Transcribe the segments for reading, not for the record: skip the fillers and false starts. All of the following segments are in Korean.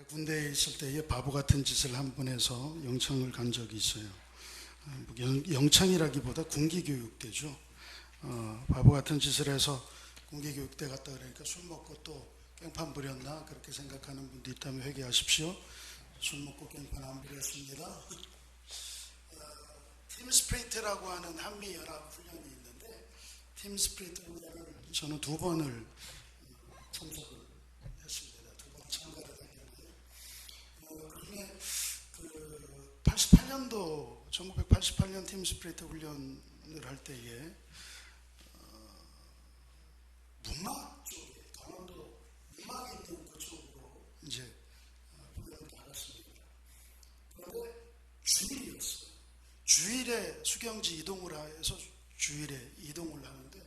군대에 있을 때에 바보 같은 짓을 한 번 해서 영창을 간 적이 있어요. 영창이라기보다 군기교육대죠. 바보 같은 짓을 해서 군기교육대 갔다 그러니까 술 먹고 또 깽판 부렸나 그렇게 생각하는 분도 있다면 회개하십시오. 술 먹고 깽판 안 부렸습니다. 팀 스프린트라고 하는 한미연합 훈련이 있는데 팀 스프린트 훈련을 저는 2번을 참석을 했습니다. 2번 참가를 하게 했는데 그중에 그 88년도 1988년 팀 스프린트 훈련을 할 때에 문막 쪽에 강원도 문막에 있는 그쪽으로 이제 훈련을 나갔습니다. 그런데 주일이었어요. 주일에 수경지 이동을 해서 주일에 이동을 하는데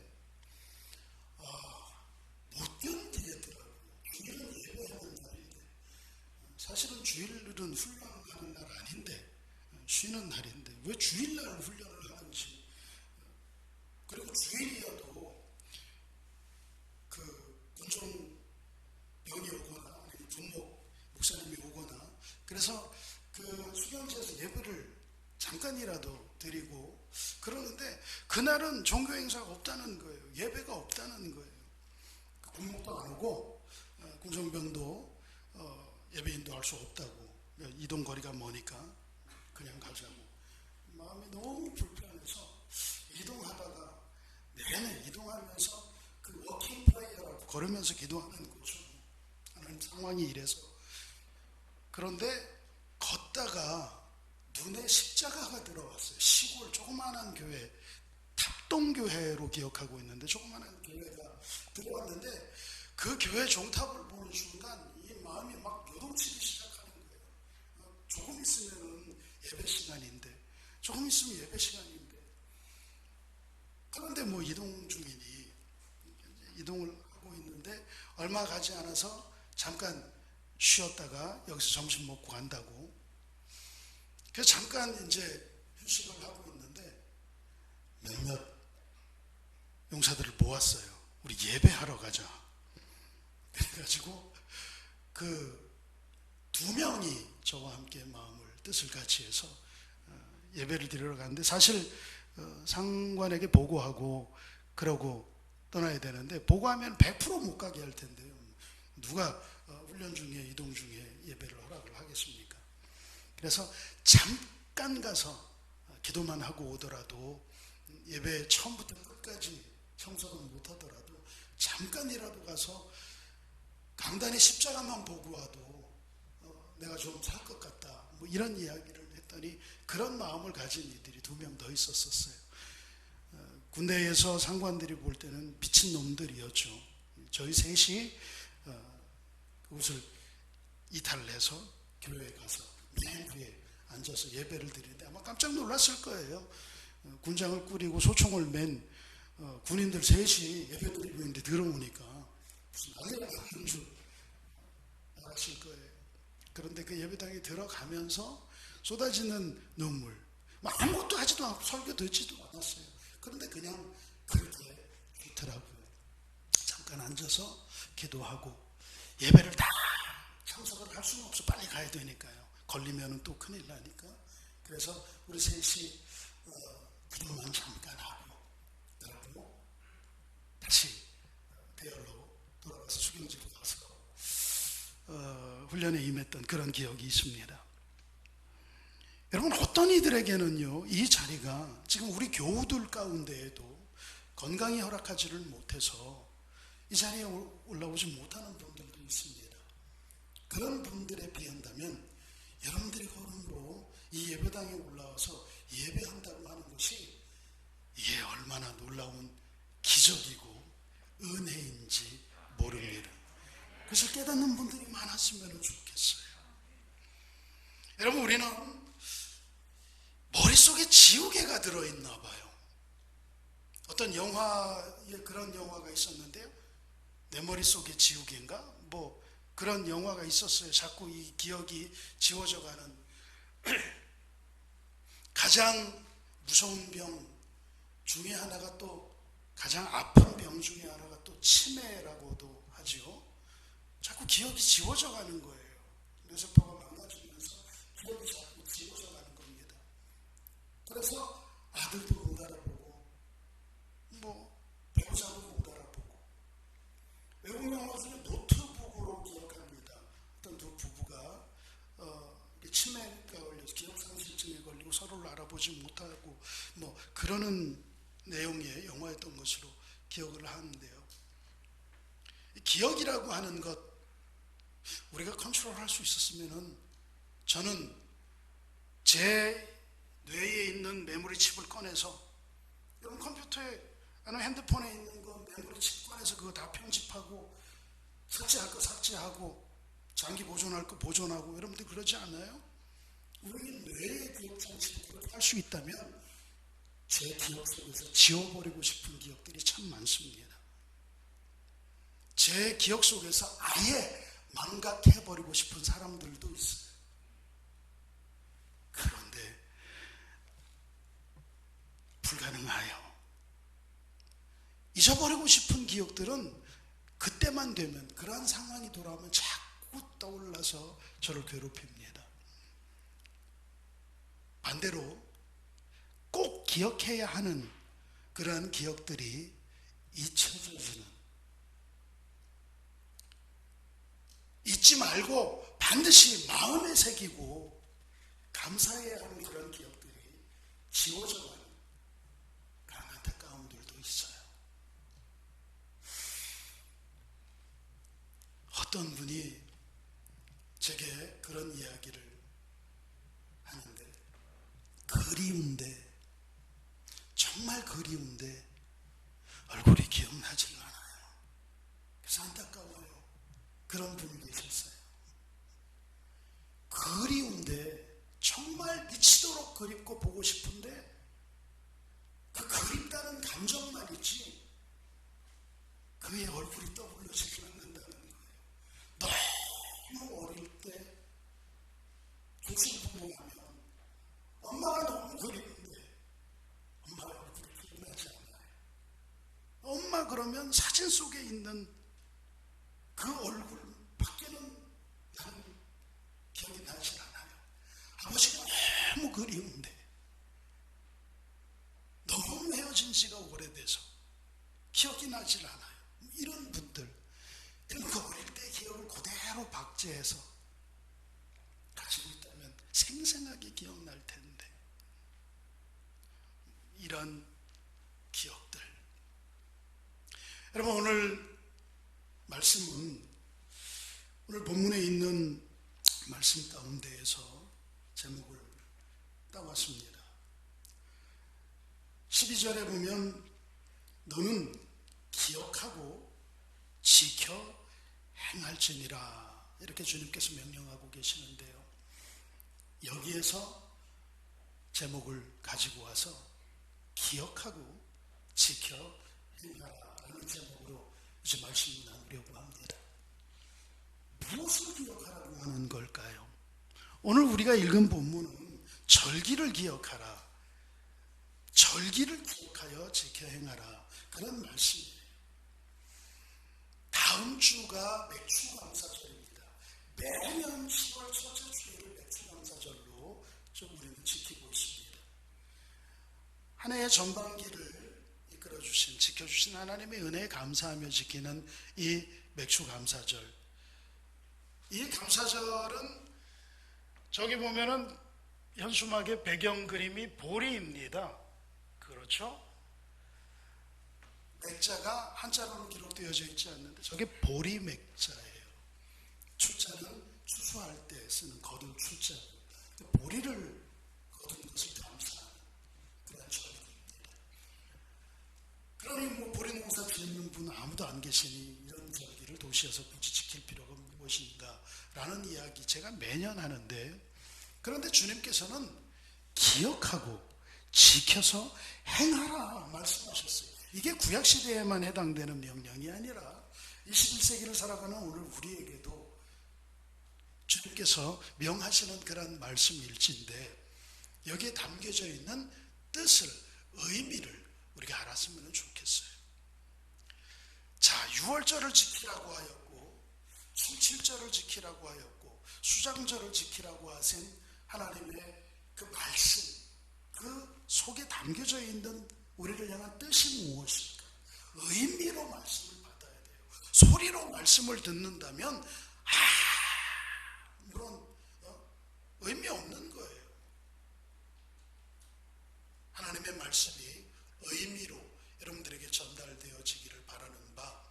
못 견디겠더라고요. 주일은 예배하는 날인데 사실은 주일은 훈련하는 날 아닌데 쉬는 날인데 왜 주일날 훈련을 하는지, 그리고 주일이어도 그 군종병이 오거나 아니면 군목 목사님이 오거나 그래서 그 수경지에서 예배를 잠깐이라도 드리고 그러는데 그날은 종교 행사가 없다는 거예요. 예배가 없다는 거예요. 군목도 안 오고 군종병도 예배인도 할 수 없다고, 이동 거리가 머니까 그냥 가자고. 마음이 너무 불편해서 이동하다가 내내 이동하면서 그 워킹 프레이어라고 걸으면서 기도하는 거죠. 하나님 상황이 이래서. 그런데 걷다가 눈에 십자가가 들어왔어요. 시골 조그마한 교회, 탑동교회로 기억하고 있는데 조그마한 교회가 들어왔는데 그 교회 종탑을 보는 순간 이 마음이 막 요동치기 시작하는 거예요. 조금 있으면 예배 시간인데, 조금 있으면 예배 시간인데. 그런데 뭐 이동 중이니 이동을 하고 있는데 얼마 가지 않아서 잠깐 쉬었다가 여기서 점심 먹고 간다고. 그래서 잠깐 이제 휴식을 하고 있는데 몇몇 용사들을 모았어요. 우리 예배하러 가자. 그래가지고 그 2명이 저와 함께 마음을 뜻을 같이 해서 예배를 드리러 갔는데 사실 상관에게 보고하고 그러고 떠나야 되는데 보고하면 100% 못 가게 할 텐데요. 누가 훈련 중에 이동 중에 예배를 허락을 하겠습니까? 그래서 잠깐 가서 기도만 하고 오더라도, 예배 처음부터 끝까지 청소는 못하더라도 잠깐이라도 가서 강단의 십자가만 보고 와도 내가 좀 살 것 같다, 뭐 이런 이야기를 했더니 그런 마음을 가진 이들이 2명 더 있었어요. 군대에서 상관들이 볼 때는 미친 놈들이었죠. 저희 셋이 그것을 이탈을 해서 교회에 가서 맨 위에 앉아서 예배를 드리는데 아마 깜짝 놀랐을 거예요. 군장을 꾸리고 소총을 맨 군인들 셋이 예배 드리고 있는데 들어오니까 무슨 난리가 나는 줄 알았을 거예요. 그런데 그 예배당에 들어가면서 쏟아지는 눈물, 아무것도 하지도 않고 설교 듣지도 않았어요. 그런데 그냥 그렇게 있더라고요. 잠깐 앉아서 기도하고 예배를 다 참석을 할 수는 없어. 빨리 가야 되니까요. 걸리면 또 큰일 나니까. 그래서 우리 셋이 기도만 잠깐 하고 그러고 다시 대열로 돌아가서 수경지로 가서 훈련에 임했던 그런 기억이 있습니다. 여러분, 어떤 이들에게는요 이 자리가 지금 우리 교우들 가운데에도 건강이 허락하지를 못해서 이 자리에 올라오지 못하는 분들도 있습니다. 그런 분들에 비한다면 여러분들의 걸음으로 이 예배당에 올라와서 예배한다고 하는 것이 이게 얼마나 놀라운 기적이고 은혜인지 모릅니다. 그래서 깨닫는 분들이 많았으면 좋겠어요. 여러분, 우리는 머릿속에 지우개가 들어있나 봐요. 어떤 영화에 그런 영화가 있었는데요. 내 머릿속에 지우개인가? 뭐 그런 영화가 있었어요. 자꾸 이 기억이 지워져 가는. 가장 무서운 병 중에 하나가, 또 가장 아픈 병 중에 하나가 또 치매라고도 하죠. 자꾸 기억이 지워져 가는 거예요. 뇌세포가 망가지면서 기억이 자꾸 지워져 가는 겁니다. 그래서 아들도 못 알아보고 배우자도 못 알아보고 외국 영화 중에 노트북으로 기억합니다. 어떤 두 부부가 치매가 걸려서 기억상실증에 걸리고 서로를 알아보지 못하고 그러는 내용의 영화였던 것으로 기억을 하는데요. 기억이라고 하는 것 우리가 컨트롤할 수 있었으면은 저는 제 뇌에 있는 메모리 칩을 꺼내서 여러분 컴퓨터에 아니면 핸드폰에 있는 거 메모리 칩 꺼내서 그거 다 편집하고 삭제할 거 삭제하고 장기 보존할 거 보존하고 여러분들 그러지 않아요? 우리 뇌의 기억 장치를 할 수 있다면 제 기억 속에서 지워버리고 싶은 기억들이 참 많습니다. 제 기억 속에서 아예 망각해버리고 싶은 사람들도 있어요. 그런데 불가능하여 잊어버리고 싶은 기억들은 그때만 되면 그러한 상황이 돌아오면 자꾸 떠올라서 저를 괴롭힙니다. 반대로 꼭 기억해야 하는 그러한 기억들이 잊혀져지는, 잊지 말고 반드시 마음에 새기고 감사해야 하는 그런 기억들이 지워져가는 그런 안타까움들도 있어요. 어떤 분이 제게 그런 이야기를 하는데, 그리운데, 정말 그리운데 얼굴이 기억나지는 않아요. 그래서 안타까워요. 그런 분이 계셨어요. 그리운데, 정말 미치도록 그립고 보고 싶은데 그 그립다는 감정만 있지 그의 얼굴이 떠올려지지 않는다는 거예요. 너무 어릴 때 교수부모하면 엄마가 너무 그리운데 엄마의 얼굴이 기억나지 않아요. 엄마 그러면 사진 속에 있는 그 얼굴 밖에는 나는 기억이 나지 않아요. 아버지가 너무 그리운데 너무 헤어진 지가 오래돼서 기억이 나질 않아요. 이런 분들, 그 어릴 때 기억을 그대로 박제해서 가지고 있다면 생생하게 기억날 텐데, 이런 기억들. 여러분, 오늘 말씀은 오늘 본문에 있는 말씀 가운데에서 제목을 따왔습니다. 12절에 보면 너는 기억하고 지켜 행할지니라 이렇게 주님께서 명령하고 계시는데요. 여기에서 제목을 가지고 와서 기억하고 지켜 행하라는 제목으로 이제 말씀을 나누려고 합니다. 무엇을 기억하라고 하는 걸까요? 오늘 우리가 읽은 본문은 절기를 기억하라, 절기를 기억하여 지켜 행하라, 그런 말씀이에요. 다음 주가 맥주감사절입니다. 매년 10월 첫째 주일을 맥주감사절로 좀 우리는 지키고 있습니다. 한 해의 전반기를 이끌어주신, 지켜주신 하나님의 은혜에 감사하며 지키는 이 맥주감사절. 이 감사절은 저기 보면은 현수막의 배경 그림이 보리입니다. 그렇죠? 맥자가 한자로는 기록되어져 있지 않는데 저게 보리 맥자예요. 추자는 추수할 때 쓰는 거둘 추자고, 보리를 거둔 것을 감사하는 그런 절기입니다. 그러니 보리 농사 짓는 분 아무도 안 계시니 이런 절기를 도시에서 굳이 지킬 필요가 무엇인가 라는 이야기 제가 매년 하는데, 그런데 주님께서는 기억하고 지켜서 행하라 말씀하셨어요. 이게 구약시대에만 해당되는 명령이 아니라 21세기를 살아가는 오늘 우리에게도 주님께서 명하시는 그런 말씀일지인데, 여기에 담겨져 있는 뜻을, 의미를 우리가 알았으면 좋겠어요. 자, 6월절을 지키라고 하였고 17절을 지키라고 하였고 수장절을 지키라고 하신 하나님의 그 말씀, 그 속에 담겨져 있는 우리를 향한 뜻이 무엇일까? 의미로 말씀을 받아야 돼요. 소리로 말씀을 듣는다면 물론 의미 없는 거예요. 하나님의 말씀이 의미로 여러분들에게 전달되어지기를 바라는 바,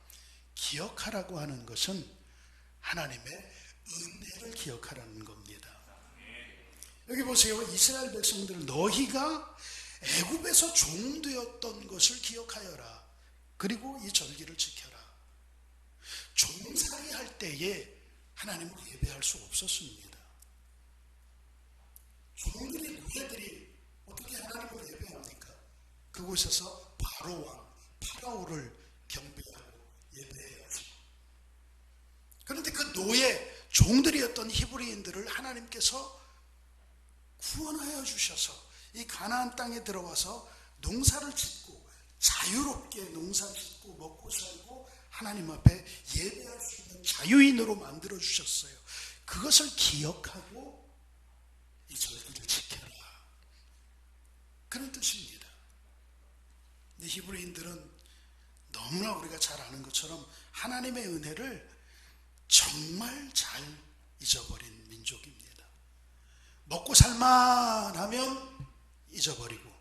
기억하라고 하는 것은 하나님의 은혜를 기억하라는 겁니다. 여기 보세요. 이스라엘 백성들, 너희가 애굽에서 종되었던 것을 기억하여라. 그리고 이 절기를 지켜라. 종살이 할 때에 하나님을 예배할 수 없었습니다. 종들이, 노예들이 어떻게 하나님을 예배합니까? 그곳에서 바로왕, 파라오를 경배하고 예배해야죠. 그런데 그 노예, 종들이었던 히브리인들을 하나님께서 구원하여 주셔서 이 가나안 땅에 들어와서 농사를 짓고 자유롭게 농사를 짓고 먹고 살고 하나님 앞에 예배할 수 있는 자유인으로 만들어 주셨어요. 그것을 기억하고 이 절기를 지켜라. 그런 뜻입니다. 근데 히브리인들은 너무나 우리가 잘 아는 것처럼 하나님의 은혜를 정말 잘 잊어버린 민족입니다. 먹고 살만하면 잊어버리고,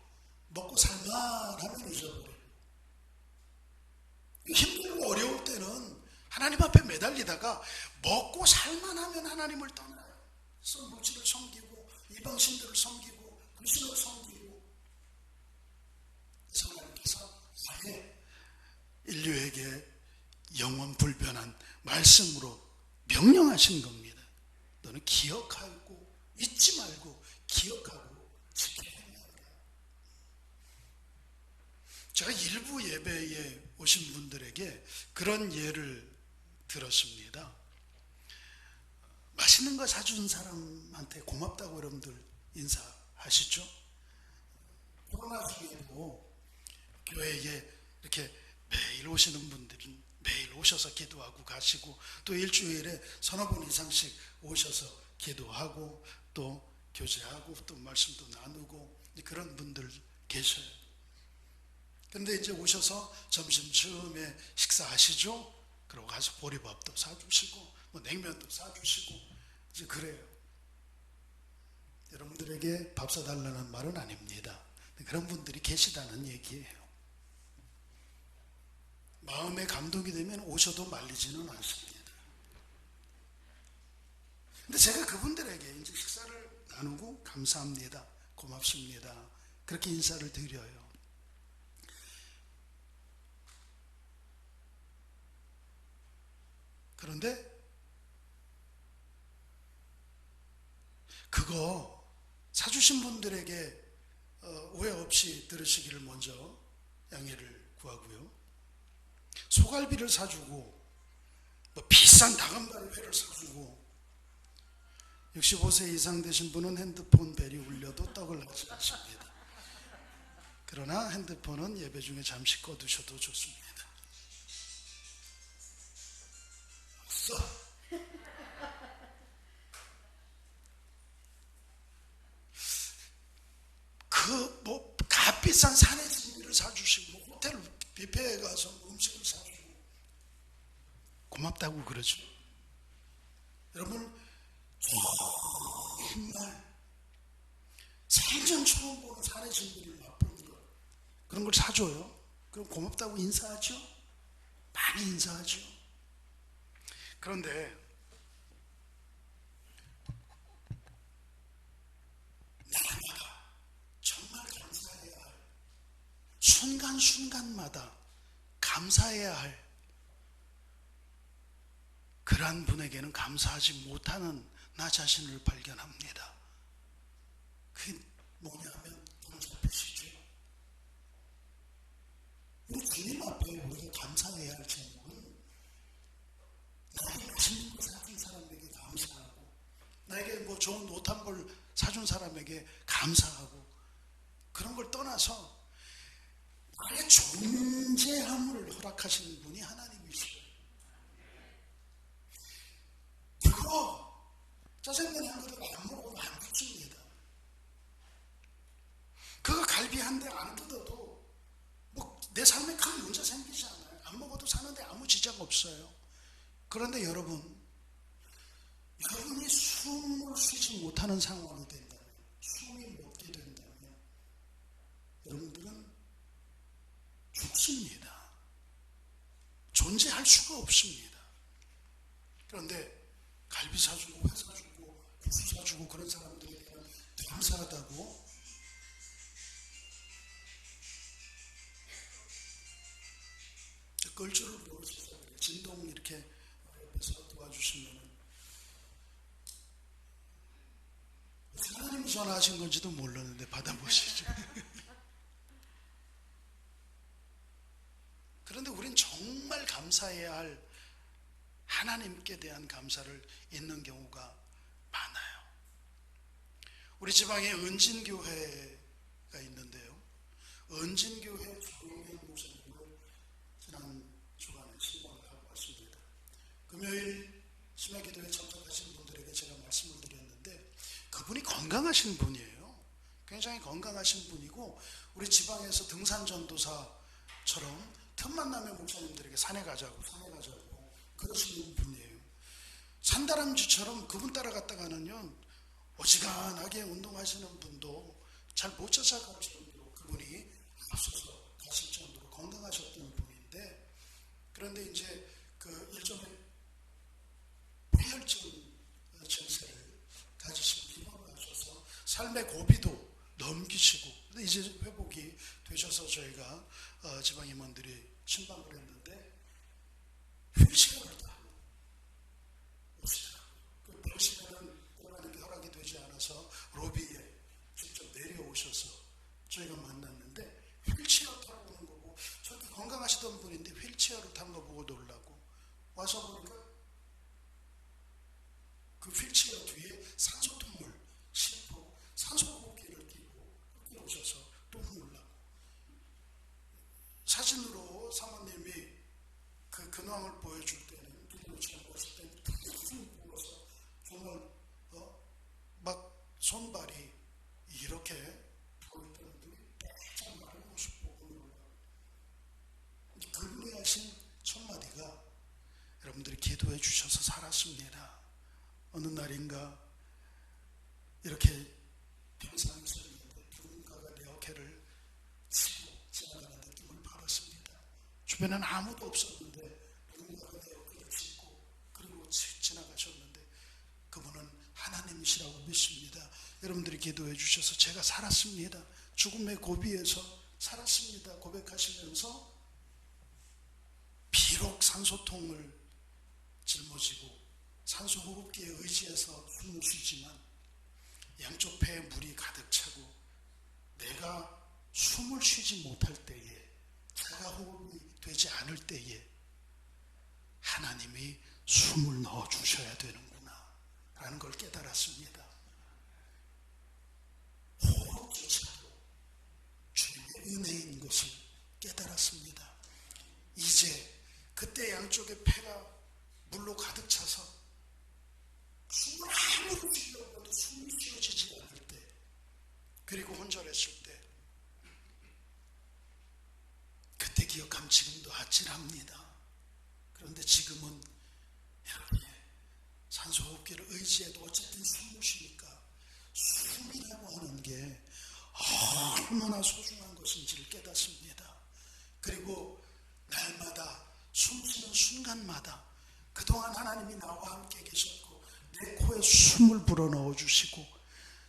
먹고 살만하면 잊어버리고, 힘들고 어려울 때는 하나님 앞에 매달리다가 먹고 살만하면 하나님을 떠나요. 물질을 섬기고 이방신들을 섬기고 귀신을 섬기고, 하나님께서 아예 인류에게 영원 불변한 말씀으로 명령하신 겁니다. 너는 기억하고 잊지 말고 기억하고 지켜야 합니다. 제가 일부 예배에 오신 분들에게 그런 예를 들었습니다. 맛있는 거 사준 사람한테 고맙다고 여러분들 인사하시죠? 코로나 중에도 교회에 이렇게 매일 오시는 분들은 매일 오셔서 기도하고 가시고, 또 일주일에 서너 번 이상씩 오셔서 기도하고 또 교제하고 또 말씀도 나누고 그런 분들 계셔요. 그런데 이제 오셔서 점심쯤에 식사하시죠? 그러고 가서 보리밥도 사주시고 뭐 냉면도 사주시고 이제 그래요. 여러분들에게 밥 사달라는 말은 아닙니다. 그런 분들이 계시다는 얘기예요. 마음에 감동이 되면 오셔도 말리지는 않습니다. 근데 제가 그분들에게 이제 식사를 나누고 감사합니다, 고맙습니다, 그렇게 인사를 드려요. 그런데 그거 사주신 분들에게 오해 없이 들으시기를 먼저 양해를 구하고요. 소갈비를 사주고 뭐 비싼 다금바리 회를 사주고 65세 이상 되신 분은 핸드폰 벨이 울려도 떡을 하지 않습니다. 그러나 핸드폰은 예배 중에 잠시 꺼두셔도 좋습니다. 그 뭐 값비싼 산의 진미를 사주시고 호텔 뷔페에 가서 음식을 사주고 고맙다고 그러죠. 여러분 정말 생전 처음 보는 산의 진미를 맛보는 거, 그런 걸 사줘요. 그럼 고맙다고 인사하죠. 많이 인사하죠. 그런데 날마다 정말 감사해야 할, 순간순간마다 감사해야 할 그러한 분에게는 감사하지 못하는 나 자신을 발견합니다. 그게 뭐냐면 동사 뜻이죠. 우리 주님 앞에 우리가 감사해야 할 제목은 나에게 맛있는 거 사준 사람에게 감사하고, 나에게 뭐 좋은 옷 한 벌 사준 사람에게 감사하고, 그런 걸 떠나서 나의 존재함을 허락하시는 분이 하나님이시죠. 그거 짜장면 한 그릇 안 먹어도 안 죽습니다. 그거 갈비 한 대 안 뜯어도 뭐 내 삶에 큰 문제 생기지 않아요. 안 먹어도 사는데 아무 지장 없어요. 그런데 여러분이 숨을 쉬지 못하는 상황이 된다면, 숨이 멎게 된다면 여러분들은 죽습니다. 존재할 수가 없습니다. 그런데 갈비 사주고 회 사주고 국수 사주고 그런 사람들에 대한 감사하다고 끌 줄을 모르겠어요. 진동 이렇게 옆에서 도와주시면 하나님이 전화하신 건지도 몰랐는데 받아보시죠. 그런데 우린 정말 감사해야 할 하나님께 대한 감사를 잊는 경우가 많아요. 우리 지방에 은진교회가 있는데요. 은진교회 조용현 목사님을 지난 주간에 신방을 하고 왔습니다. 금요일 심야기도에 참석하신 분들에게 제가 말씀을 드렸는데 그분이 건강하신 분이에요. 굉장히 건강하신 분이고 우리 지방에서 등산전도사처럼 틈만 나면 목사님들에게 산에 가자고 그러시는 분이에요. 산다람쥐처럼 그분 따라갔다가는요 어지간하게 운동하시는 분도 잘 못 쫓아갈 정도로 그분이 앞서서 가실 정도로 건강하셨던 분인데, 그런데 이제 그 일종의 폐혈증 증세를 가지시고 비만을 하셔서 삶의 고비도 넘기시고, 근데 이제 회복이 되셔서 저희가 지방 임원들이 신방을 했는데 휠체어를 타고 오시더라고요. 그 8시간은 떠나는 게 허락이 되지 않아서 로비에 직접 내려오셔서 저희가 만났는데 휠체어 타고 오는 거 보고 저렇게 건강하시던 분인데 휠체어를 탄 거 보고 놀라고 와서 보니까 그 휠체어 뒤에 산소통을 싣고 산소호흡기를 끼고 오셔서 또 놀라고, 사진으로 사모님이 그 근황을 보여줄 때는 기도를 처음 봤을 때는 푹 불어서 정말 막 손발이 이렇게 보일 때는 딱 마른 모습 보고 놀라고, 그분이 하신 첫 마디가 여러분들이 기도해 주셔서 살았습니다. 어느 날인가 이렇게 평상에서 있는데 누군가가 내 어깨를 치고 지나가는 느낌을 받았습니다. 주변에는 아무도 없었는데 누군가가 내 어깨를 짚고 그리고 지나가셨는데 그분은 하나님이시라고 믿습니다. 여러분들이 기도해 주셔서 제가 살았습니다. 죽음의 고비에서 살았습니다 고백하시면서 비록 산소통을 짊어지고 산소호흡기에 의지해서 숨을 쉬지만 양쪽 폐에 물이 가득 차고 내가 숨을 쉬지 못할 때에, 자가호흡이 되지 않을 때에 하나님이 숨을 넣어주셔야 되는구나 라는 걸 깨달았습니다. 호흡조차도 주님의 은혜인 것을 깨달았습니다. 이제 그때 양쪽의 폐가 물로 가득 차서 숨을 아무리 쉬려고 해도 숨이 쉬어지지 않을 때, 그리고 혼절했을 때, 그때 기억하면 지금도 아찔합니다. 그런데 지금은 여러분의 산소호흡기를 의지해도 어쨌든 숨을 쉬니까 숨이라고 하는 게 얼마나 소중한 것인지를 깨닫습니다. 그리고 날마다 숨쉬는 순간마다 그동안 하나님이 나와 함께 계셨고 내 코에 숨을 불어넣어 주시고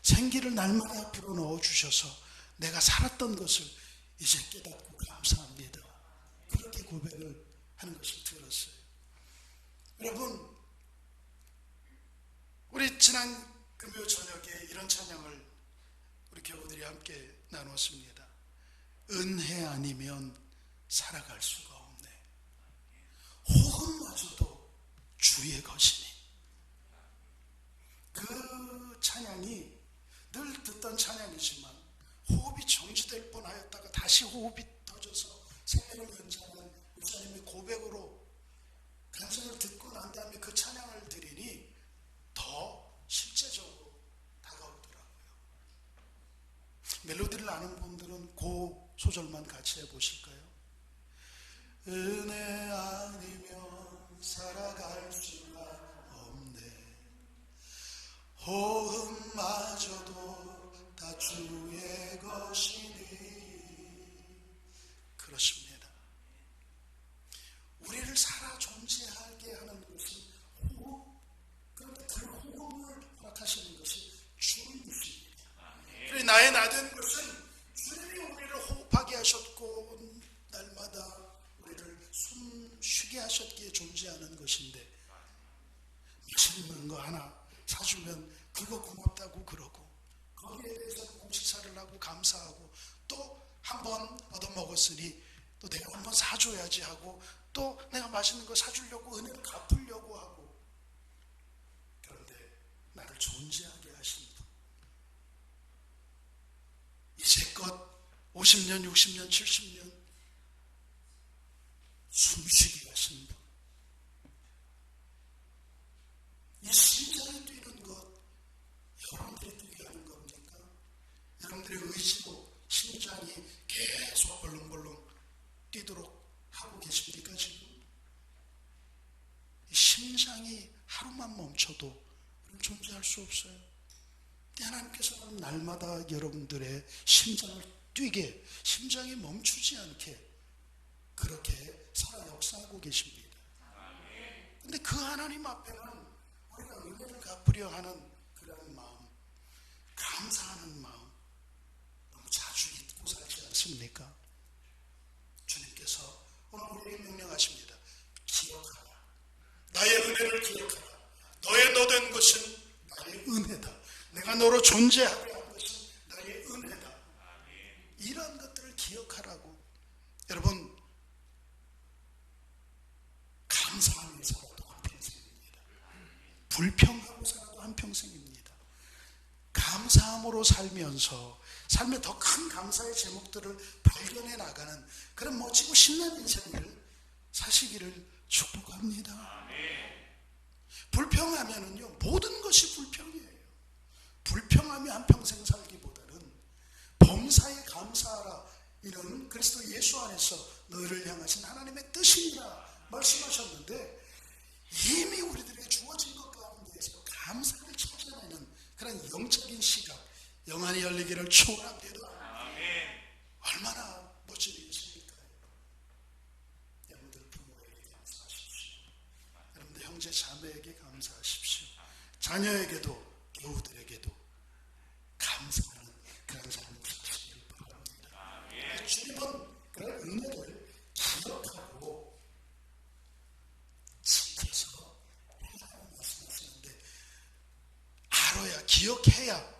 생기를 날마다 불어넣어 주셔서 내가 살았던 것을 이제 깨닫고 감사합니다. 그렇게 고백을 하는 것을 들었어요. 여러분, 우리 지난 금요 저녁에 이런 찬양을 우리 교우들이 함께 나눴습니다. 은혜 아니면 살아갈 수가 없네. 호흡마저도 주의 것이니. 그 찬양이 늘 듣던 찬양이지만 호흡이 정지될 뻔하였다가 다시 호흡이 터져서 생명을 연장하는 목사님의 고백으로 간증을 듣고 난 다음에 그 찬양을 드리니 더 실제 소절만 같이 해보실까요? 은혜 아니면 살아갈 수가 없네. 호흡마저도 다 주의 것이니. 그렇습니다. 우리를 살아 존재하게 하는 것은 호흡, 그런데 그 호흡을 허락하시는 것이 주님이십니다. 그래, 나의 나된 것은 주님이 우리를 호흡하게 하셨고 날마다 우리를 숨 쉬게 하셨기에 존재하는 것인데, 맛있는 거 하나 사주면 그거 고맙다고 그러고, 거기에 대해서 공식사를 하고 감사하고, 또 한 번 얻어먹었으니 또 내가 한 번 사줘야지 하고, 또 내가 맛있는 거 사주려고 은혜를 갚으려고 하고. 그런데 나를 존재하게 하신 분, 이제껏 50년, 60년, 70년 숨쉬게 하신 분, 이 심장이 뛰는 것 여러분들이 뛰게 하는 겁니까? 여러분들의 의지로 심장이 계속 벌렁벌렁 뛰도록 하고 계십니까? 지금 이 심장이 하루만 멈춰도 우리는 존재할 수 없어요. 하나님께서는 날마다 여러분들의 심장을 뛰게, 심장이 멈추지 않게 그렇게 살아 역사하고 계십니다. 그런데 그 하나님 앞에는 우리가 은혜를 갚으려 하는 그런 마음, 감사하는 마음 너무 자주 잊고 살지 않습니까? 주님께서 오늘 우리에게 명령하십니다. 기억하라. 나의 은혜를 기억하라. 너의 너된 것은 나의 은혜다. 내가 너로 존재하게 한 것은 나의 은혜다. 이런 것들을 기억하라고. 여러분, 감사하며 살아도 한평생입니다. 불평하고 살아도 한평생입니다. 감사함으로 살면서 삶의 더 큰 감사의 제목들을 발견해 나가는 그런 멋지고 신나는 인생을 사시기를 축복합니다. 불평하면은요, 모든 것이 불평이에요. 불평하며 한평생 살기보다는 범사에 감사하라, 이런 그리스도 예수 안에서 너희를 향하신 하나님의 뜻이니라 말씀하셨는데, 이미 우리들에게 주어진 것 가운데에서 감사를 찾아내는 그런 영적인 시각, 영안이 열리기를 축원합니다. 얼마나 멋진 일입니까? 여러분들 부모에게 감사하십시오. 여러분들 형제 자매에게 감사하십시오. 자녀에게도 교우들에게도 감사하는 그런 삶을 사시기를 바랍니다. 주님은 그런 은혜를 기억하고 지켜서 행하라고 말씀하시는데, 알아야, 기억해야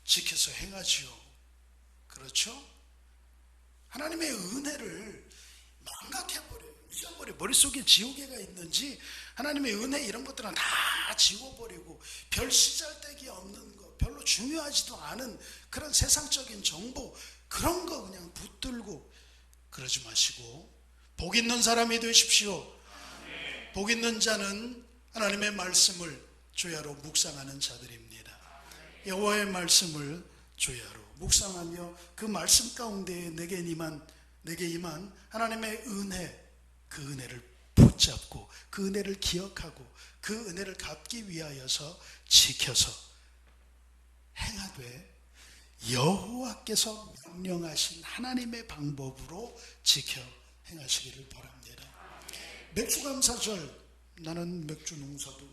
지켜서 행하지요. 그렇죠? 하나님의 은혜를 망각해버려요. 잊어버려요. 머릿속에 지우개가 있는지 하나님의 은혜 이런 것들은 다 지워버리고, 별 씨잘데기 없는 거, 별로 중요하지도 않은 그런 세상적인 정보, 그런 거 그냥 붙들고 그러지 마시고 복 있는 사람이 되십시오. 복 있는 자는 하나님의 말씀을 주야로 묵상하는 자들입니다. 여호와의 말씀을 주야로 묵상하며 그 말씀 가운데 내게 임한 하나님의 은혜, 그 은혜를 붙잡고 그 은혜를 기억하고 그 은혜를 갚기 위하여서 지켜서 행하되 여호와께서 명령하신 하나님의 방법으로 지켜 행하시기를 바랍니다. 맥주감사절, 나는 맥주 농사도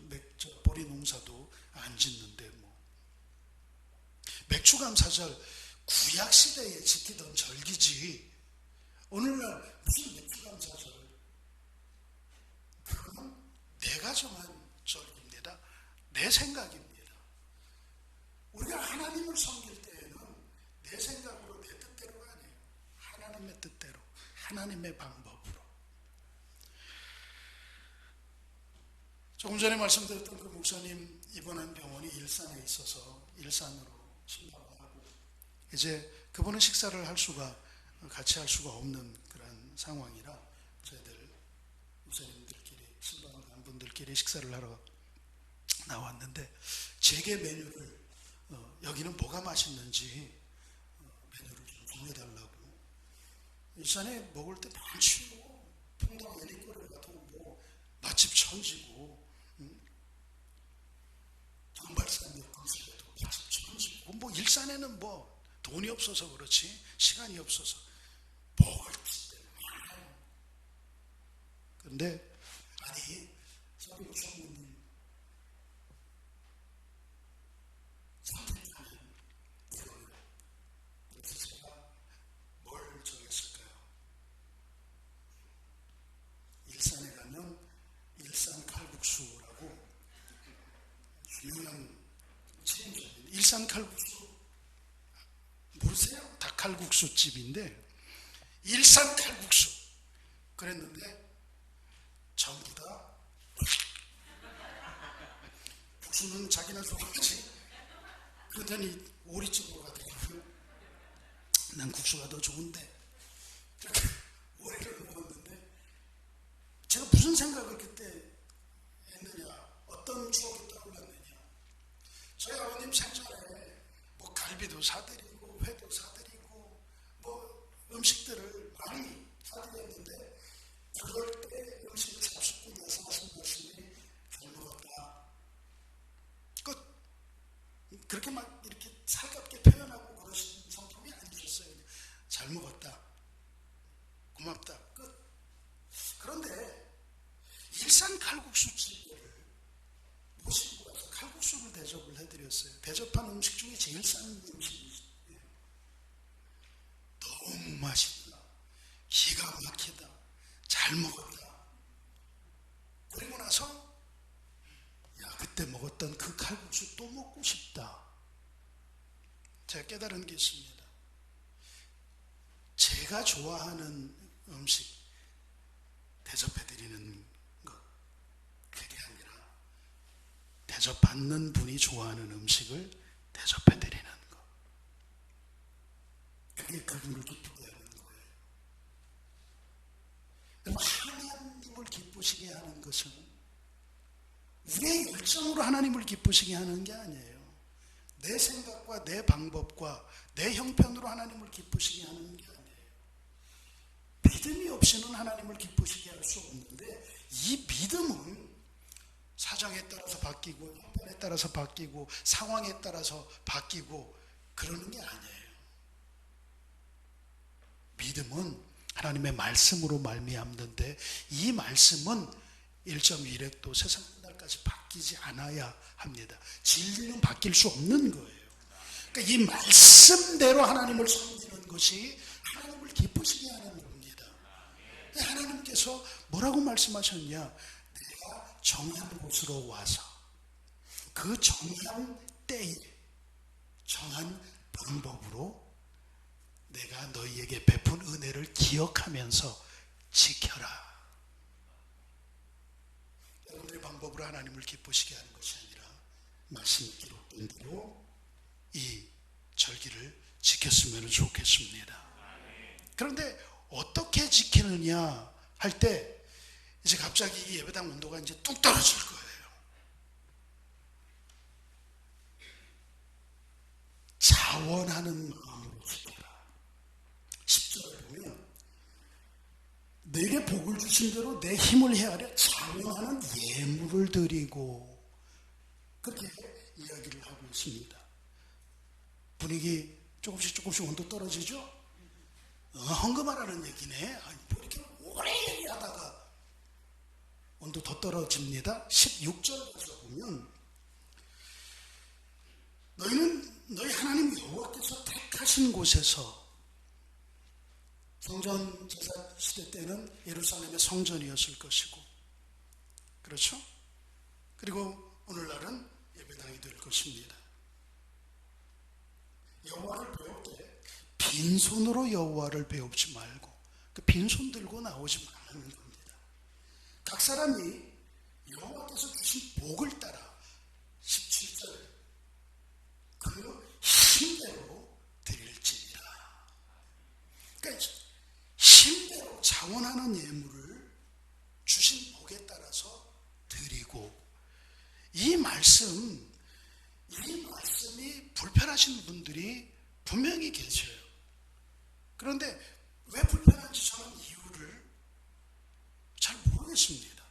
보리 농사도 안 짓는데 맥주감사절 구약시대에 지키던 절기지 오늘날 무슨 맥주감사절, 그건 내가 정한 절기입니다. 내 생각입니다. 우리가 하나님을 섬길 때에는 내 생각으로, 내 뜻대로가 아니에요. 하나님의 뜻대로, 하나님의 방법으로. 조금 전에 말씀드렸던 그 목사님 입원한 병원이 일산에 있어서 일산으로 신방을 하고, 이제 그분은 식사를 같이 할 수가 없는 그런 상황이라 저희들 목사님들끼리, 신방을 간 분들끼리 식사를 하러 나왔는데, 제게 메뉴를 여기는 뭐가 맛있는지 메뉴를 좀 정해달라고 일산에 먹을 때 많지요. 풍당 애니거리 가도 뭐 맛집 천지고, 장발산 역근수에도 맛집 천지고, 뭐 일산에는 뭐 돈이 없어서 그렇지 시간이 없어서 먹을 때 많아요. 그런데 아니 서류 총무님 선택하는 이거예요. 그래서 제가 뭘 정했을까요? 일산에 가면 일산 칼국수라고 유명한 체인점인데, 일산 칼국수 모르세요? 닭칼국수 집인데 일산 칼국수 그랬는데 전부 다 국수는 자기는 좋아하지. 그러더니 오리집으로 가더라고요. 난 국수가 더 좋은데 그렇게 오리를 먹었는데, 제가 무슨 생각을 그때 했느냐, 어떤 추억이 떠올랐느냐. 저희 아버님 생전에 뭐 갈비도 사드리고 회도 사드리고 뭐 음식들을 많이 사드렸는데, 그럴 때 음식을 잡수고 나서 하신 말씀이 잘 먹었다. 그렇게 막 이렇게 살갑게 표현하고 그러신 성품이 아니셨어요. 잘 먹었다. 고맙다. 끝. 그런데 일산 칼국수집을 모시고 가서 칼국수를 대접을 해드렸어요. 대접한 음식 중에 제일 싼 음식이 너무 맛있다, 기가 막히다, 잘 먹었다. 그리고 나서 야, 그때 먹었던 그 칼국수 또 먹고 싶다. 제가 깨달은 게 있습니다. 제가 좋아하는 음식 대접해드리는 것, 그게 아니라 대접받는 분이 좋아하는 음식을 대접해드리는 것, 그게 그분을 기쁘게 하는 거예요. 하나님을 기쁘시게 하는 것은 우리의 열정으로 하나님을 기쁘시게 하는 게 아니에요. 내 생각과 내 방법과 내 형편으로 하나님을 기쁘시게 하는 게 아니에요. 믿음이 없이는 하나님을 기쁘시게 할 수 없는데, 이 믿음은 사정에 따라서 바뀌고 형편에 따라서 바뀌고 상황에 따라서 바뀌고 그러는 게 아니에요. 믿음은 하나님의 말씀으로 말미암는데, 이 말씀은 1.1획도 세상 끝날까지 바뀌지 않아야 합니다. 진리는 바뀔 수 없는 거예요. 그러니까 이 말씀대로 하나님을 섬기는 것이 하나님을 기쁘시게 하는 겁니다. 하나님께서 뭐라고 말씀하셨냐? 내가 정한 곳으로 와서 그 정한 때에 정한 방법으로 내가 너희에게 베푼 은혜를 기억하면서 지켜라. 여러분들의 방법으로 하나님을 기쁘시게 하는 것이 아니라 말씀이 기록된 대로 이 절기를 지켰으면 좋겠습니다. 그런데 어떻게 지키느냐 할 때 이제 갑자기 이 예배당 온도가 이제 뚝 떨어질 거예요. 자원하는 마음으로 지켜라. 10절에 보면 내게 복을 주신 대로 내 힘을 헤아려 자원하는 예물을 드리고, 그렇게 이야기를 하고 있습니다. 분위기 조금씩 온도 떨어지죠? 헌금하라는 얘기네. 뭐 이렇게 오래 얘기하다가 온도 더 떨어집니다. 16절에서 보면 너희는 너희 하나님 여호와께서 택하신 곳에서, 성전 제사 시대 때는 예루살렘의 성전이었을 것이고, 그렇죠? 그리고 오늘날은 예배당이 될 것입니다. 여호와를 배울 때 빈손으로 여호와를 배우지 말고 그 빈손 들고 나오지 말라는 겁니다. 각 사람이 여호와께서 주신 복을 따라 17절 그 힘대로 드릴지니라. 그러니까 힘대로 자원하는 예물을 주신 복에 따라서 드리고, 이 말씀이 불편하신 분들이 분명히 계셔요. 그런데 왜 불편한지 저는 이유를 잘 모르겠습니다.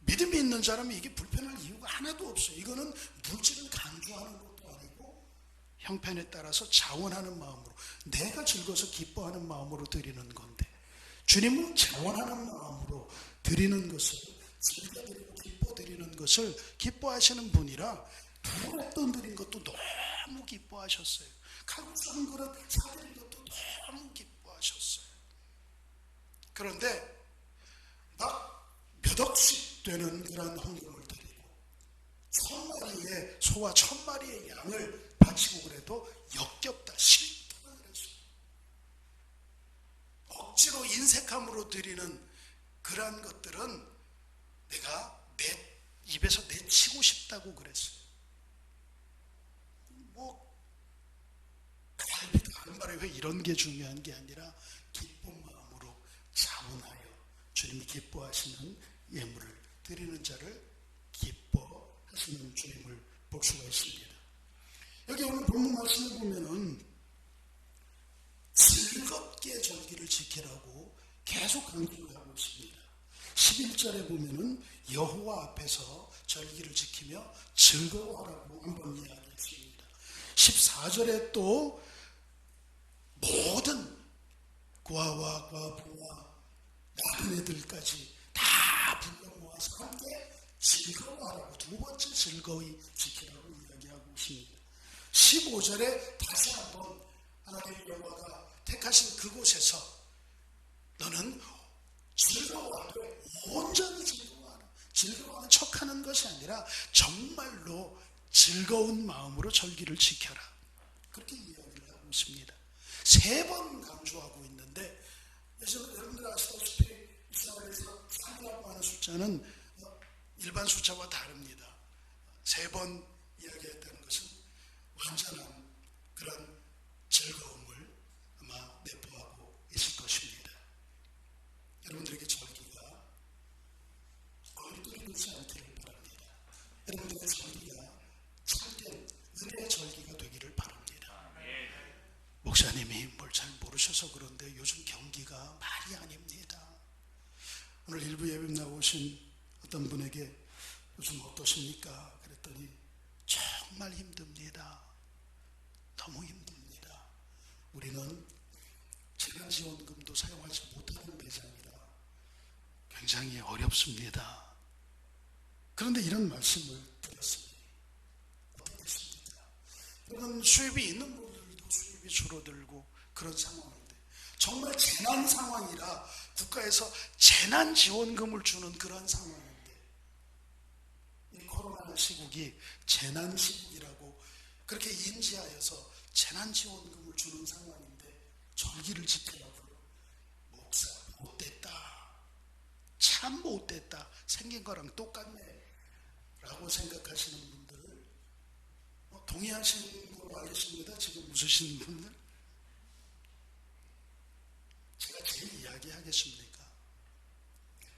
믿음이 있는 사람이 이게 불편할 이유가 하나도 없어요. 이거는 물질을 강조하는 것도 아니고 형편에 따라서 자원하는 마음으로, 내가 즐거워서 기뻐하는 마음으로 드리는 건데, 주님은 자원하는 마음으로 드리는 것을, 즐겨드리고 기뻐드리는 것을 기뻐하시는 분이라 두렵던 드린 것도 너무 기뻐하셨어요. 칼국 썩은 그릇 사드린 것도 너무 기뻐하셨어요. 그런데 막 몇 억씩 되는 그런 헌금을 드리고 1000마리의 소와 1000마리의 양을 바치고 그래도 역겹다, 싫다 그랬어요. 억지로 인색함으로 드리는 그러한 것들은 내가 내 입에서 내치고 싶다고 그랬어요. 갈비도 하는 말에 왜 이런 게 중요한 게 아니라 기쁜 마음으로 자원하여 주님이 기뻐하시는 예물을 드리는 자를 기뻐하시는 주님을 볼 수가 있습니다. 여기 오늘 본문 말씀을 보면은 즐겁게 절기를 지키라고 계속 강조를 하고 있습니다. 11절에 보면은 여호와 앞에서 절기를 지키며 즐거워하라고 한번 이야기했습니다. 14절에 또 모든 과와 과부와 나쁜 애들까지 다 불러 모아서 함께 즐거워하라고, 두 번째 즐거이 지키라고 이야기하고 있습니다. 15절에 다시 한번 하나님 여호와가 택하신 그곳에서 너는 즐거워하되 온전히 즐거워하라. 즐거워하는 척하는 것이 아니라 정말로 즐거운 마음으로 절기를 지켜라. 그렇게 이야기를 하고 있습니다. 3번 강조하고 있는데, 여러분들 아시다시피 이스라엘에서 3이라고 하는 숫자는 일반 숫자와 다릅니다. 3번 이야기했다는 것은 완전한 그런 즐거움을 아마 내포하고 있을 것입니다. 여러분들에게 절기가 얼떨리지 않기를 바랍니다. 여러분들의 절기가 참된 은혜의 절기가 되기를 바랍니다. 목사님이 뭘 잘 모르셔서 그런데 요즘 경기가 말이 아닙니다. 오늘 일부 예배 나오신 어떤 분에게 요즘 어떠십니까? 그랬더니 정말 힘듭니다. 너무 힘듭니다. 우리는 재난지원금도 사용하지 못하는 매장이라 굉장히 어렵습니다. 그런데 이런 말씀을 드렸습니다. 어떻겠습니까? 여러분, 수입이 있는 분들도 수입이 줄어들고 그런 상황인데, 정말 재난 상황이라 국가에서 재난지원금을 주는 그런 상황인데, 이 코로나 시국이 재난시국이라고 그렇게 인지하여서 재난지원금을 주는 상황인데 절기를 지키라고, 목사 못됐다, 참 못됐다, 생긴 거랑 똑같네 라고 생각하시는 분들을 동의하시는 걸로 알겠습니다. 지금 웃으시는 분들, 제가 제일 이야기하겠습니까?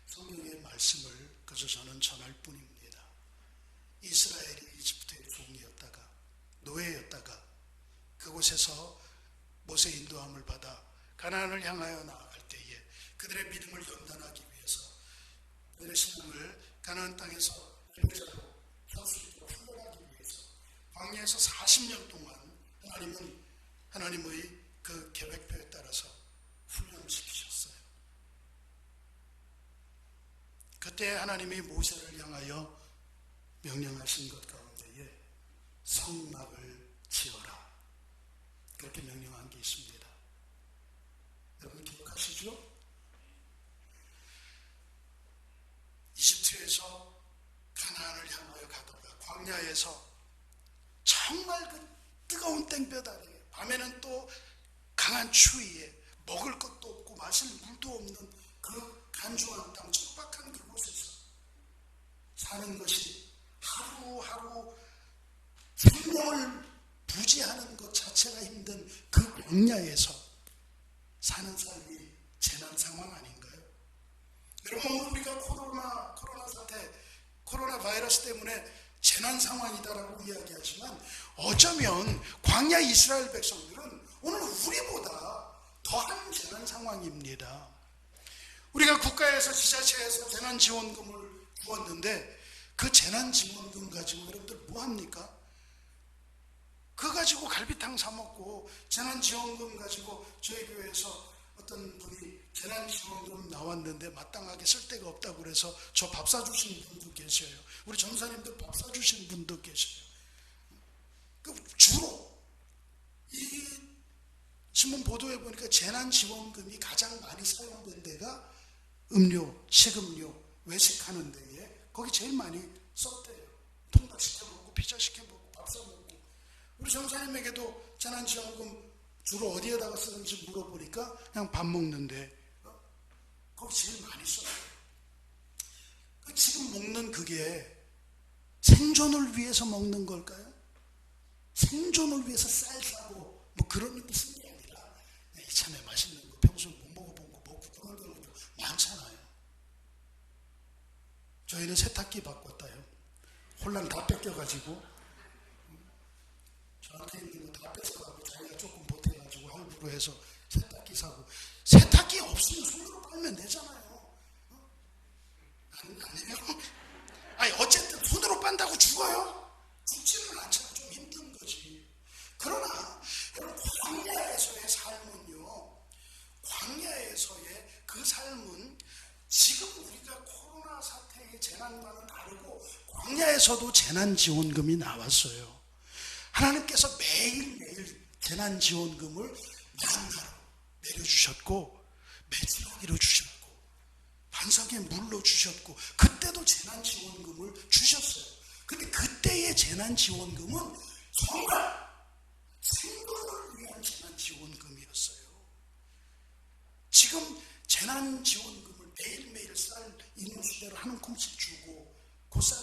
성경의 말씀을 그저 저는 전할 뿐입니다. 이스라엘이 이집트의 종이었다가 노예였다가 그곳에서 모세의 인도함을 받아 가나안을 향하여 나아갈 때에 그들의 믿음을 연단하기 위해서 그들의 신앙을 가나안 땅에서 인자로 현수로 훈련하기 위해서 광야에서 40년 동안 하나님의 그 계획표에 따라서 훈련을 시키셨어요. 그때 하나님이 모세를 향하여 명령하신 것 가운데에 성막을 지어라, 그렇게 명령한 게 있습니다. 여러분 기억하시죠? 이집트에서 가나안을 향하여 가다가 광야에서 정말 그 뜨거운 땡볕 아래, 밤에는 또 강한 추위에 먹을 것도 없고 마실 물도 없는 그 간주한 땅, 척박한 그곳에서 사는 것이 하루하루 생명을 부지하는 것 자체가 힘든 그 광야에서 사는 삶이 재난 상황 아닌가요? 여러분, 우리가 코로나 사태, 코로나 바이러스 때문에 재난 상황이다라고 이야기하지만 어쩌면 광야 이스라엘 백성들은 오늘 우리보다 더 더한 재난 상황입니다. 우리가 국가에서 지자체에서 재난지원금을 주었는데 그 재난지원금 가지고 여러분들 뭐합니까? 그거 가지고 갈비탕 사 먹고, 재난지원금 가지고 저희 교회에서 어떤 분이 재난지원금 나왔는데 마땅하게 쓸 데가 없다고 그래서 저 밥 사주신 분도 계셔요. 우리 전사님들 밥 사주신 분도 계셔요. 주로 이 신문 보도에 보니까 재난지원금이 가장 많이 사용된 데가 음료, 식음료, 외식하는 데에 거기 제일 많이 썼대요. 통닭 시켜 먹고 피자 시켜 먹고 밥 사 먹고. 우리 전사님에게도 재난지원금 주로 어디에다가 쓰는지 물어보니까 그냥 밥 먹는데 거기 제일 많이 써요. 지금 먹는 그게 생존을 위해서 먹는 걸까요? 생존을 위해서 쌀 사고 뭐 그런 의미 쓰는 게 아니라 이참에 맛있는 거 평소에 못 먹어본 거 먹고 그런 경우도 많잖아요. 저희는 세탁기 바꿨다요. 혼란 다 뺏겨가지고 저한테 있는 거 다 뺏어가고 자기가 조금 보태가지고 할부로 해서 세탁기 사고. 세탁기 없으면 손으로 빨면 되잖아요. 아니면 아니 어쨌든 손으로 빤다고 죽어요? 죽지는 않잖아. 좀 힘든 거지. 그러나 여러분, 광야에서의 삶은요, 광야에서의 그 삶은 지금 우리가 코로나 사태의 재난과는 다르고 광야에서도 재난지원금이 나왔어요. 하나님께서 매일매일 재난지원금을 만나로 내려주셨고 매주하기로 주셨고 반석에 물로 주셨고 그때도 재난지원금을 주셨어요. 근데 그때의 재난지원금은 정말 생존을 위한 재난지원금이었어요. 지금 재난지원금을 매일매일 쌀 있는 수대로 한 움큼씩 주고 그 쌀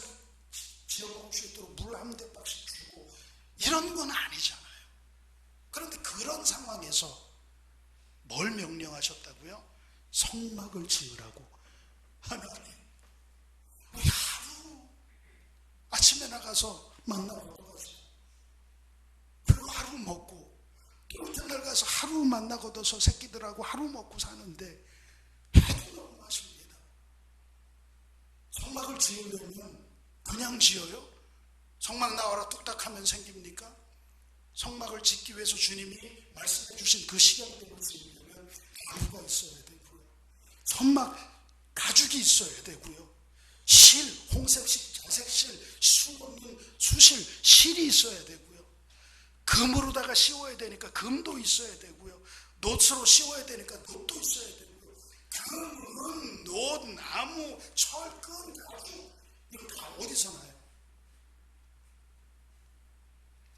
지어 먹을 수 있도록 물 한 대박씩 주고 이런 건 아니잖아요. 그런데 그런 상황에서 뭘 명령하셨다고요? 성막을 지으라고. 하나님, 우리 하루 아침에 나가서 만나 얻어가서 그리고 하루 먹고 또 이튿날 가서 하루 만나 얻어서 새끼들하고 하루 먹고 사는데 해도 너무 맛입니다. 성막을 지으려면 그냥 지어요? 성막 나와라 뚝딱 하면 생깁니까? 성막을 짓기 위해서 주님이 말씀해 주신 그 시간대로 지으려면 나무가 있어야 되고요. 성막 가죽이 있어야 되고요. 실, 홍색실, 자색실, 수없는 수실, 실이 있어야 되고요. 금으로다가 씌워야 되니까 금도 있어야 되고요. 놋으로 씌워야 되니까 놋도 있어야 되고요. 금, 놋, 나무, 철, 끈, 가죽 이거 다 어디서 나요?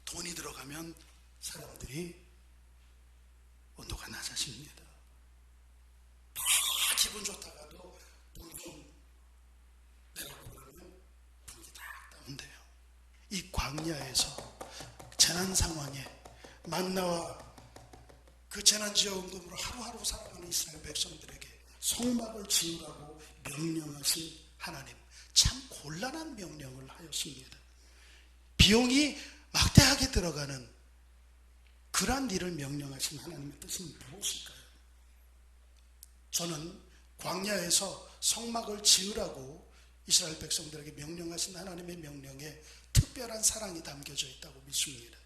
돈이 들어가면 사람들이 온도가 낮아집니다. 다 기분 좋다가도 돈 좀 내라고 그러면 분위기 다 다운돼요. 이 광야에서 재난 상황에 만나와 그 재난지원금으로 하루하루 살아가는 이스라엘 백성들에게 성막을 지으라고 명령하신 하나님, 참 곤란한 명령을 하였습니다. 비용이 막대하게 들어가는 그러한 일을 명령하신 하나님의 뜻은 무엇일까요? 저는 광야에서 성막을 지으라고 이스라엘 백성들에게 명령하신 하나님의 명령에 특별한 사랑이 담겨져 있다고 믿습니다.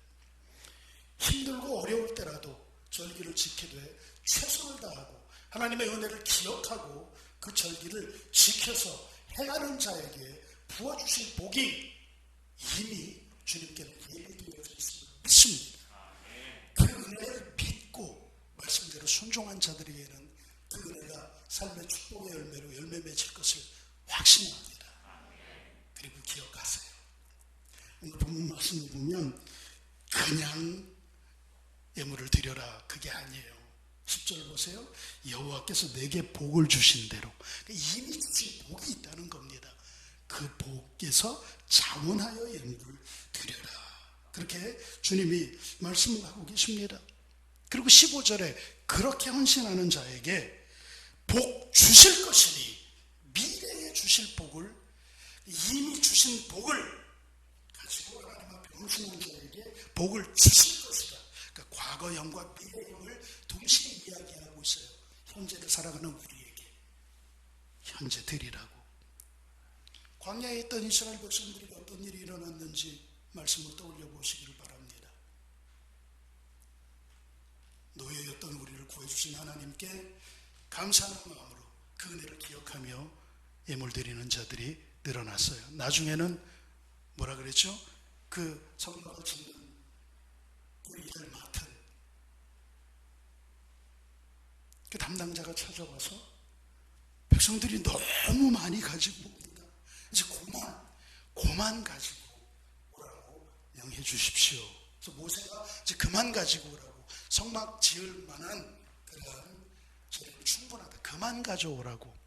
힘들고 어려울 때라도 절기를 지키되 최선을 다하고 하나님의 은혜를 기억하고 그 절기를 지켜서 행하는 자에게 부어주신 복이 이미 주님께 예비되어져 있습니다. 믿습니다. 그 은혜를 믿고 말씀대로 순종한 자들에게는 그 은혜가 삶의 축복의 열매로 열매 맺을 것을 확신합니다. 그리고 기억하세요. 오늘 본문 말씀을 보면 그냥 예물을 드려라 그게 아니에요. 10절 보세요. 여호와께서 내게 복을 주신 대로 이미 주신 복이 있다는 겁니다. 그 복에서 자원하여 예물을 드려라. 그렇게 주님이 말씀을 하고 계십니다. 그리고 15절에 그렇게 헌신하는 자에게 복 주실 것이니 미래에 주실 복을 이미 주신 복을 가지고 하나님 앞에 헌신하는 자에게 복을 주실 것이다. 그러니까 과거형과 미래형을 동시에 동시에 이야기하고 있어요. 현재를 살아가는 우리에게 현재 드리라고. 광야에 있던 이스라엘 백성들이 어떤 일이 일어났는지 말씀을 떠올려 보시기를 바랍니다. 노예였던 우리를 구해주신 하나님께 감사하는 마음으로 그 은혜를 기억하며 예물 드리는 자들이 늘어났어요. 나중에는 뭐라 그랬죠? 그 성막을 짓는 일을 맡은 그 담당자가 찾아와서 백성들이 너무 많이 가지고 옵니다. 이제 고만 가지고 오라고 명해 주십시오. 그래서 모세가 이제 그만 가지고 오라고, 성막 지을 만한 그러한 재료는 충분하다, 그만 가져오라고.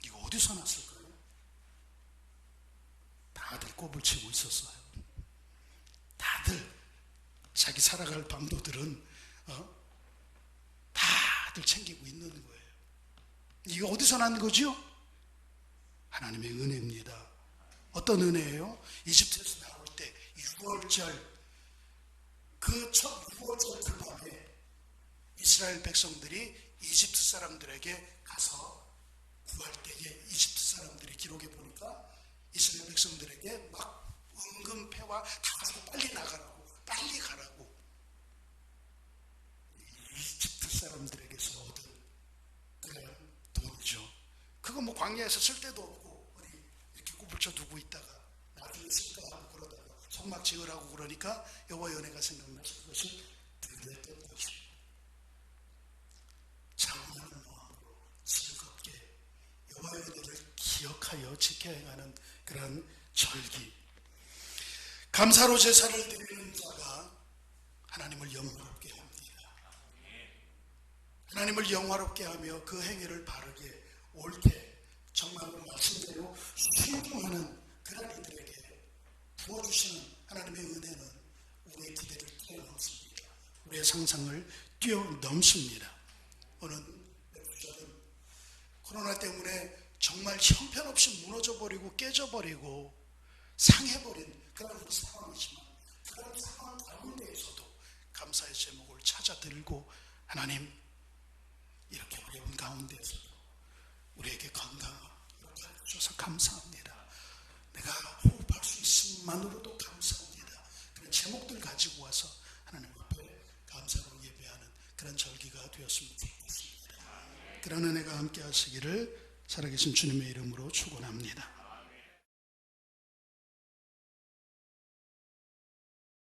이거 어디서 났을까요? 다들 꼽을 치고 있었어요. 다들 자기 살아갈 방도들은 다들 챙기고 있는 거예요. 이게 어디서 난 거죠? 하나님의 은혜입니다. 어떤 은혜예요? 이집트에서 나올 때 6월절, 그 첫 6월절 그 밤에 이스라엘 백성들이 이집트 사람들에게 가서 구할 때에 이집트 사람들이 기록해 보니까 이스라엘 백성들에게 막 은근 패와 다 가지고 빨리 나가라고, 빨리 가라고. 이집트 사람들에게서 얻은 그런 돈이죠. 그거 뭐 광야에서 쓸 데도 없고 어디 이렇게 구불쳐 두고 있다가 나중에 쓸까 하고 그러다가 성막 지으라고 그러니까 여호와의 은혜가 생각나서 그것을 드렸던 것이죠. 자원하는 마음으로 즐겁게 여호와의 은혜를 기억하여 지켜야 하는 그런 절기. 감사로 제사를 드리는 자가 하나님을 영화롭게 합니다. 하나님을 영화롭게 하며 그 행위를 바르게, 옳게, 정말로 말씀대로 순종하는 그런 이들에게 부어주시는 하나님의 은혜는 우리의 기대를 뛰어넘습니다. 우리의 상상을 뛰어넘습니다. 어느 매부자는 코로나 때문에 정말 형편없이 무너져버리고 깨져버리고 상해버린 그런 상황이지만 그런 상황 가운데에서도 감사의 제목을 찾아 들고, 하나님 이렇게 어려운 가운데서도 우리에게 건강을 이렇게 해주셔서 감사합니다. 내가 호흡할 수 있음만으로도 감사합니다. 그런 제목들 가지고 와서 하나님 앞에 감사로 예배하는 그런 절기가 되었으면 좋겠습니다. 그런 은혜가 함께 하시기를 살아계신 주님의 이름으로 축원합니다.